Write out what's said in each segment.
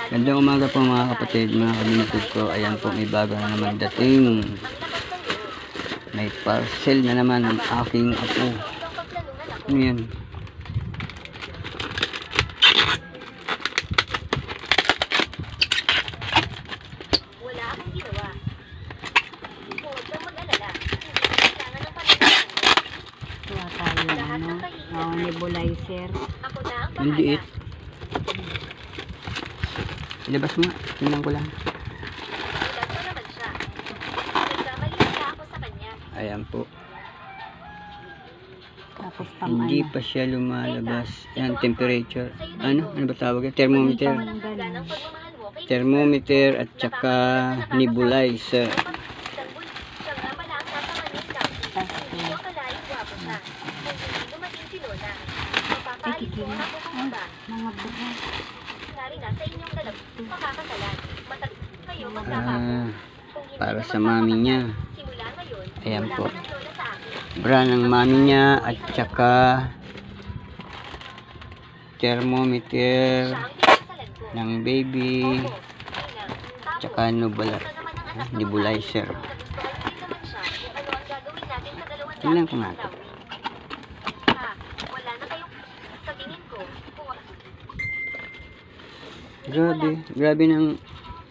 Gandang umaga po mga kapatid, mga kabinatid ko. Ayan po, may bago na naman dating. May parcel na naman ang aking apo. Ano yan? Wala akong ginawa. Huwag kang mag-alala. Kailangan ng panahon. Wala tayo nebulizer. Ako na ang Ang liit. Ilabas mo nga. Tingnan ko lang. Ulat mo naman siya. Nagkamali na ako sa kanya. Ayan po. Tapos pang Hindi pa siya lumalabas. Ayan, temperature. Ano ba tawag yan? Thermometer. Walang hanggan ang pagmamahal mo kay Thermometer at saka nebulizer. Tanggol, siya nga pala ang sasama ni Scout. Hindi ko akalaing gwapo siya. Kung hindi dumating si Lola, mapapaalis mo ako kung ba. mga buhay. Nari na sa inyong dalawang makakasalan. Matagal kayo magkakapo. Kung hindi Para ka sa mami niya. simula ngayon, Ayan wala po. ka ng lola sa akin. Bra ng mami niya at saka thermometer Siya ang pinasalan ko. ng baby Opo, Ina. Tapos, tsaka gusto naman ng anak ng nebulizer. babae. Kung nagustuhan din naman siya, ano ang gagawin natin sa 200,000 Tingnan ko nga to. tawid? Ha, wala na kayong sa tingin ko. Kung Grabe ng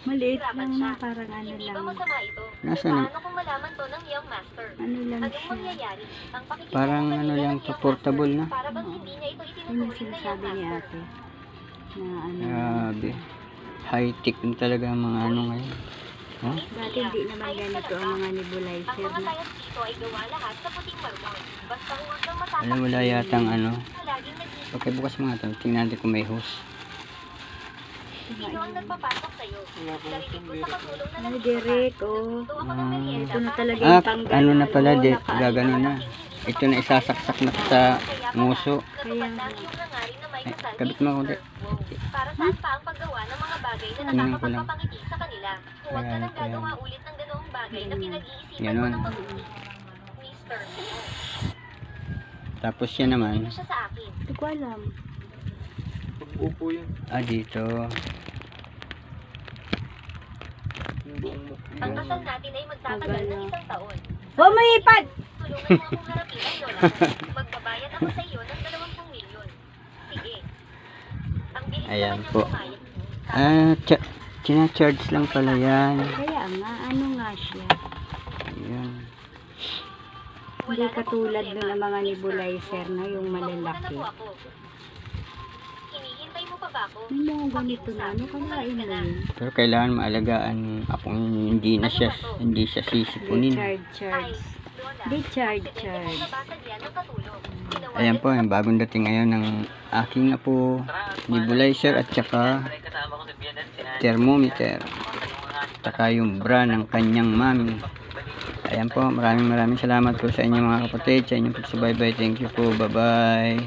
Maliit lang na parang ano hindi ba lang. masama ito? Nasaan ang- Paano kung malaman to ng iyong master? Ano lang Anong siya. mangyayari? Ang pakikita Parang ng ano kanila lang ng to, iyong portable master, na. Para bang hindi niya ito Yun yung itinuturing na iyong sinasabi ni master. ate. Na ano. grabe. High-tech na talaga ang mga ano ngayon. Huh? Dati hindi naman ganito ang mga Ang nebulizer mga na. tayas dito ay gawa lahat sa puting marmol. Basta huwag kang matatang. Alam, wala yatang ano. Laging nag-iisip. Okay, bukas mo nga ito. Tingnan natin kung may hose. Sino ang nagpapasok sa'yo? Narinig ko sa pagulong na Ay, nandito ka. Derek, oh. Gusto ako ng merienda Ito na para talaga sa'yo. yung pang Ano na pala, nakaano. gagano na. Ito na isasaksak na sa nguso. Natupad na ang iyong hangarin na may Ay, kasal kabit kay mo Mr. konti. Wow. Para saan pa ang paggawa ng mga bagay na Tingnan ko lang. nakakapagpapangiti sa kanila? Huwag ka Ayan, nang gagawa ayan. ulit ng ganoong bagay na pinag-iisipan mo Ganon. ng mabuti. Mr. Wow. Tapos yan naman. Ano siya sa akin? Hindi ko alam. Dito. Ang kasal natin ay magtatagal ng 1 taon. Bumipad! Tulungan mo akong harapin ang lola ko. Magbabayad ako sa iyo ng 20 milyon. Sige. Ang bilis Ayan naman po. niyang pumayag. China-charge lang pala yan. Kaya nga, ano nga siya. Ayan. Hindi katulad ng mga nebulizer na yung malalaki. Hinihintay mo pa ba ako? May mga ganito na, ano kalain mo yun? Pero kailangan maalagaan apong hindi siya Di sisipunin. charge. Di charge. Ayan po, yung bagong dating ngayon ng aking apo, nebulizer at saka thermometer. Saka yung bra ng kanyang mami. Ayan po, maraming salamat po sa inyo mga kapatid, sa inyong pagsubaybay. Thank you po, bye bye.